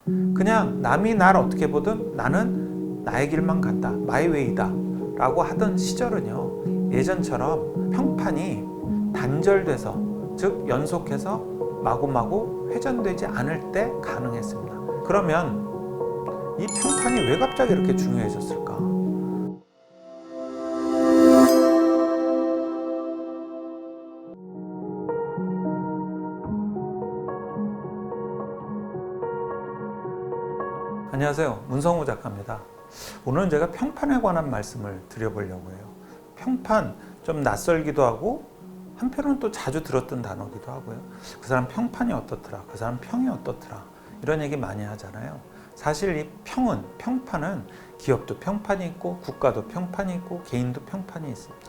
그냥 남이 날 어떻게 보든 나는 나의 길만 간다, 마이웨이다 라고 하던 시절은요, 예전처럼 평판이 단절돼서, 즉 연속해서 마구마구 회전되지 않을 때 가능했습니다. 그러면 이 평판이 왜 갑자기 이렇게 중요해졌을까? 안녕하세요, 문성우 작가입니다. 오늘은 제가 평판에 관한 말씀을 드려보려고 해요. 평판, 좀 낯설기도 하고 한편으로는 또 자주 들었던 단어기도 하고요. 그 사람 평판이 어떻더라, 그 사람 평이 어떻더라, 이런 얘기 많이 하잖아요. 사실 이 평판은 기업도 평판이 있고 국가도 평판이 있고 개인도 평판이 있습니다.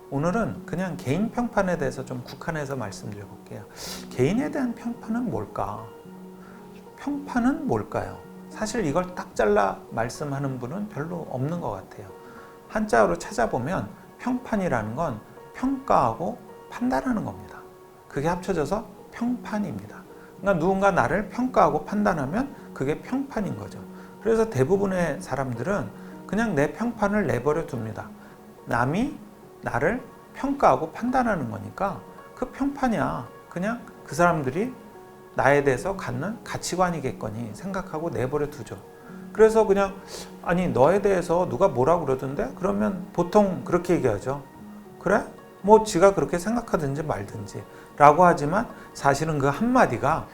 오늘은 그냥 개인 평판에 대해서 좀 국한해서 말씀드려 볼게요. 개인에 대한 평판은 뭘까? 평판은 뭘까요? 사실 이걸 딱 잘라 말씀하는 분은 별로 없는 것 같아요. 한자어로 찾아보면 평판이라는 건 평가하고 판단하는 겁니다. 그게 합쳐져서 평판입니다. 그러니까 누군가 나를 평가하고 판단하면 그게 평판인 거죠. 그래서 대부분의 사람들은 그냥 내 평판을 내버려 둡니다. 남이 나를 평가하고 판단하는 거니까 그 평판이야. 그냥 그 사람들이 나에 대해서 갖는 가치관이겠거니 생각하고 내버려 두죠. 그래서 그냥 아니 너에 대해서 누가 뭐라고 그러던데? 그러면 보통 그렇게 얘기하죠. 그래? 뭐 지가 그렇게 생각하든지 말든지 라고 하지만 사실은 그 한마디가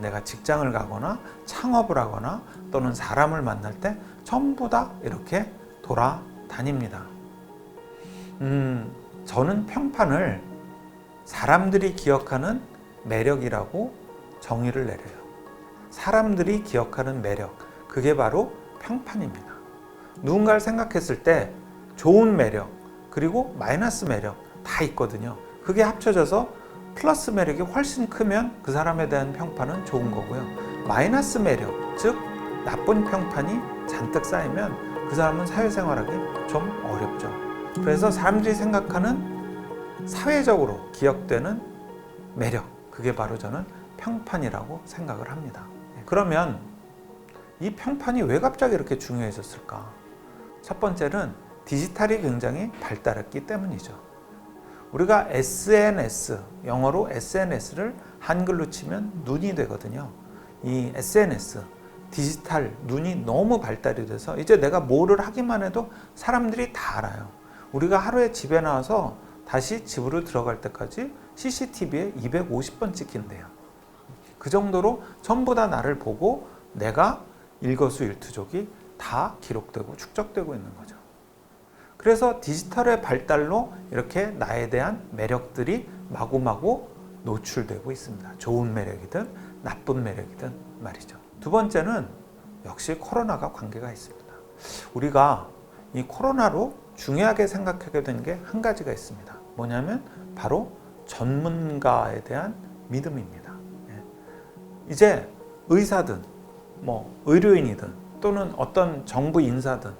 내가 직장을 가거나 창업을 하거나 또는 사람을 만날 때 전부 다 이렇게 돌아다닙니다. 저는 평판을 사람들이 기억하는 매력이라고 정의를 내려요. 사람들이 기억하는 매력, 그게 바로 평판입니다. 누군가를 생각했을 때 좋은 매력, 그리고 마이너스 매력 다 있거든요. 그게 합쳐져서 플러스 매력이 훨씬 크면 그 사람에 대한 평판은 좋은 거고요. 마이너스 매력, 즉 나쁜 평판이 잔뜩 쌓이면 그 사람은 사회생활하기 좀 어렵죠. 그래서 사람들이 생각하는 사회적으로 기억되는 매력, 그게 바로 저는 평판이라고 생각을 합니다. 그러면 이 평판이 왜 갑자기 이렇게 중요해졌을까? 첫 번째는 디지털이 굉장히 발달했기 때문이죠. 우리가 SNS, 영어로 SNS를 한글로 치면 눈이 되거든요. 이 SNS, 디지털 눈이 너무 발달이 돼서 이제 내가 뭐를 하기만 해도 사람들이 다 알아요. 우리가 하루에 집에 나와서 다시 집으로 들어갈 때까지 CCTV에 250번 찍힌대요. 그 정도로 전부 다 나를 보고 내가 일거수일투족이 다 기록되고 축적되고 있는 거죠. 그래서 디지털의 발달로 이렇게 나에 대한 매력들이 마구마구 노출되고 있습니다. 좋은 매력이든 나쁜 매력이든 말이죠. 두 번째는 역시 코로나가 관계가 있습니다. 우리가 이 코로나로 중요하게 생각하게 된 게 한 가지가 있습니다. 뭐냐면 바로 전문가에 대한 믿음입니다. 이제 의사든 뭐 의료인이든 또는 어떤 정부 인사든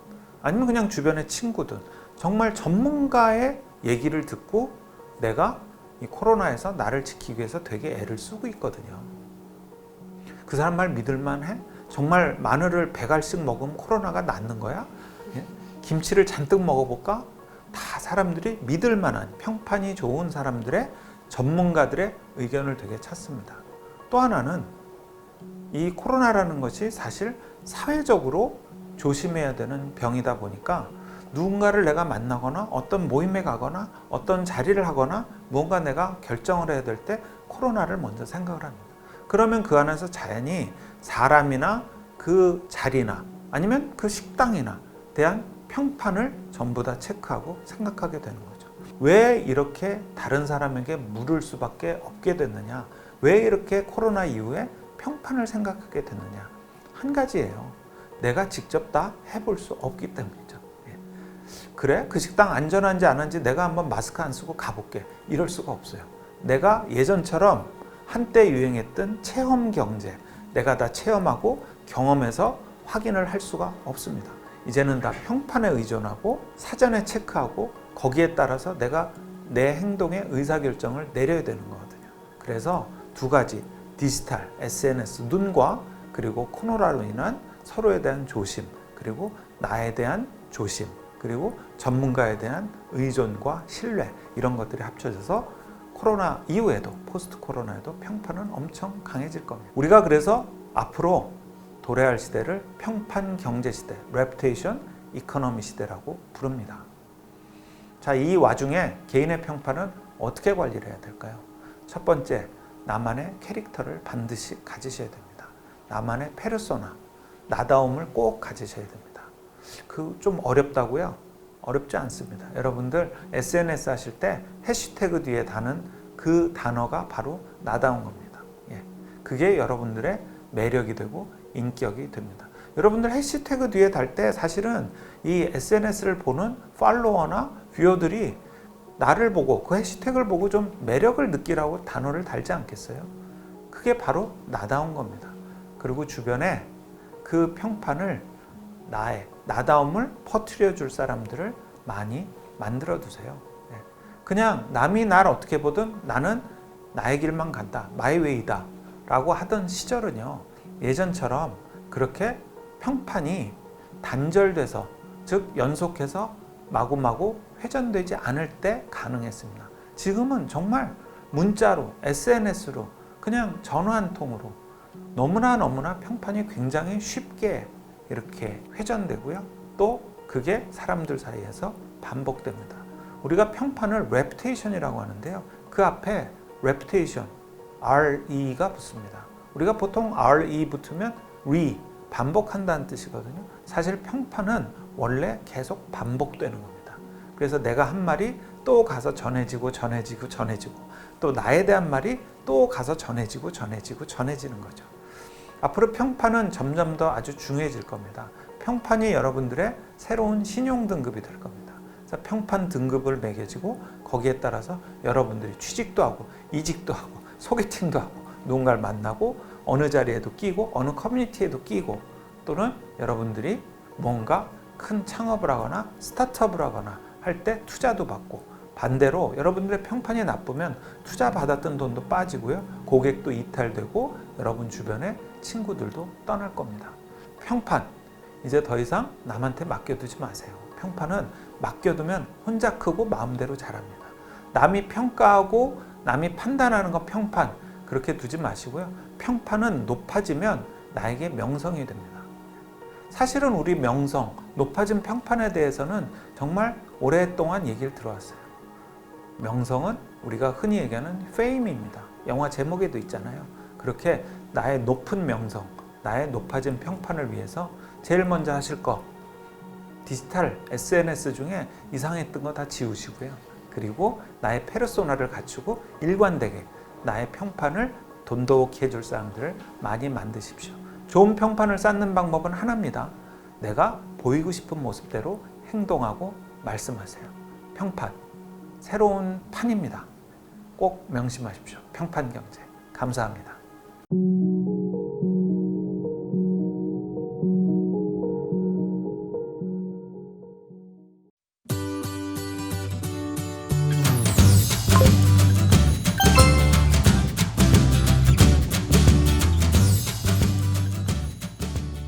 아니면 그냥 주변의 친구든 정말 전문가의 얘기를 듣고 내가 이 코로나에서 나를 지키기 위해서 되게 애를 쓰고 있거든요. 그 사람 말 믿을만 해? 정말 마늘을 100알씩 먹으면 코로나가 낫는 거야? 김치를 잔뜩 먹어볼까? 다 사람들이 믿을 만한 평판이 좋은 사람들의 전문가들의 의견을 되게 찾습니다. 또 하나는 이 코로나라는 것이 사실 사회적으로 조심해야 되는 병이다 보니까 누군가를 내가 만나거나 어떤 모임에 가거나 어떤 자리를 하거나 무언가 내가 결정을 해야 될 때 코로나를 먼저 생각을 합니다. 그러면 그 안에서 자연히 사람이나 그 자리나 아니면 그 식당이나 대한 평판을 전부 다 체크하고 생각하게 되는 거죠. 왜 이렇게 다른 사람에게 물을 수밖에 없게 됐느냐? 왜 이렇게 코로나 이후에 평판을 생각하게 됐느냐? 한 가지예요. 내가 직접 다 해볼 수 없기 때문이죠. 그래? 그 식당 안전한지 안 한지 내가 한번 마스크 안 쓰고 가볼게. 이럴 수가 없어요. 내가 예전처럼 한때 유행했던 체험 경제, 내가 다 체험하고 경험해서 확인을 할 수가 없습니다. 이제는 다 평판에 의존하고 사전에 체크하고 거기에 따라서 내가 내 행동의 의사결정을 내려야 되는 거거든요. 그래서 두 가지, 디지털, SNS, 눈과 그리고 코로나로 인한 서로에 대한 조심, 그리고 나에 대한 조심, 그리고 전문가에 대한 의존과 신뢰, 이런 것들이 합쳐져서 코로나 이후에도, 포스트 코로나에도 평판은 엄청 강해질 겁니다. 우리가 그래서 앞으로 도래할 시대를 평판 경제 시대, 레퓨테이션 이코노미 시대라고 부릅니다. 자, 이 와중에 개인의 평판은 어떻게 관리를 해야 될까요? 첫 번째, 나만의 캐릭터를 반드시 가지셔야 됩니다. 나만의 페르소나, 나다움을 꼭 가지셔야 됩니다. 그 좀 어렵다고요? 어렵지 않습니다. 여러분들 SNS 하실 때 해시태그 뒤에 다는 그 단어가 바로 나다운 겁니다. 예. 그게 여러분들의 매력이 되고 인격이 됩니다. 여러분들 해시태그 뒤에 달 때 사실은 이 SNS를 보는 팔로워나 뷰어들이 나를 보고 그 해시태그를 보고 좀 매력을 느끼라고 단어를 달지 않겠어요? 그게 바로 나다운 겁니다. 그리고 주변에 그 평판을 나의 나다움을 퍼뜨려 줄 사람들을 많이 만들어 두세요. 그냥 남이 날 어떻게 보든 나는 나의 길만 간다, 마이 웨이다 라고 하던 시절은요, 예전처럼 그렇게 평판이 단절돼서, 즉 연속해서 마구마구 회전되지 않을 때 가능했습니다. 지금은 정말 문자로, SNS로, 그냥 전화 한 통으로 너무나 평판이 굉장히 쉽게 이렇게 회전되고요. 또 그게 사람들 사이에서 반복됩니다. 우리가 평판을 레퓨테이션이라고 하는데요. 그 앞에 레퓨테이션, RE가 붙습니다. 우리가 보통 RE 붙으면 반복한다는 뜻이거든요. 사실 평판은 원래 계속 반복되는 겁니다. 그래서 내가 한 말이 또 가서 전해지고 또 나에 대한 말이 또 가서 전해지는 거죠. 앞으로 평판은 점점 더 아주 중요해질 겁니다. 평판이 여러분들의 새로운 신용 등급이 될 겁니다. 그래서 평판 등급을 매겨지고 거기에 따라서 여러분들이 취직도 하고 이직도 하고 소개팅도 하고 누군가를 만나고 어느 자리에도 끼고 어느 커뮤니티에도 끼고 또는 여러분들이 뭔가 큰 창업을 하거나 스타트업을 하거나 할 때 투자도 받고, 반대로 여러분들의 평판이 나쁘면 투자 받았던 돈도 빠지고요. 고객도 이탈되고 여러분 주변의 친구들도 떠날 겁니다. 평판, 이제 더 이상 남한테 맡겨두지 마세요. 평판은 맡겨두면 혼자 크고 마음대로 자랍니다. 남이 평가하고 남이 판단하는 거 평판, 그렇게 두지 마시고요. 평판은 높아지면 나에게 명성이 됩니다. 사실은 우리 명성, 높아진 평판에 대해서는 정말 오랫동안 얘기를 들어왔어요. 명성은 우리가 흔히 얘기하는 fame입니다. 영화 제목에도 있잖아요. 그렇게 나의 높은 명성, 나의 높아진 평판을 위해서 제일 먼저 하실 거, 디지털 SNS 중에 이상했던 거 다 지우시고요. 그리고 나의 페르소나를 갖추고 일관되게 나의 평판을 돈독히 해줄 사람들을 많이 만드십시오. 좋은 평판을 쌓는 방법은 하나입니다. 내가 보이고 싶은 모습대로 행동하고 말씀하세요. 평판, 새로운 판입니다. 꼭 명심하십시오. 평판 경제. 감사합니다.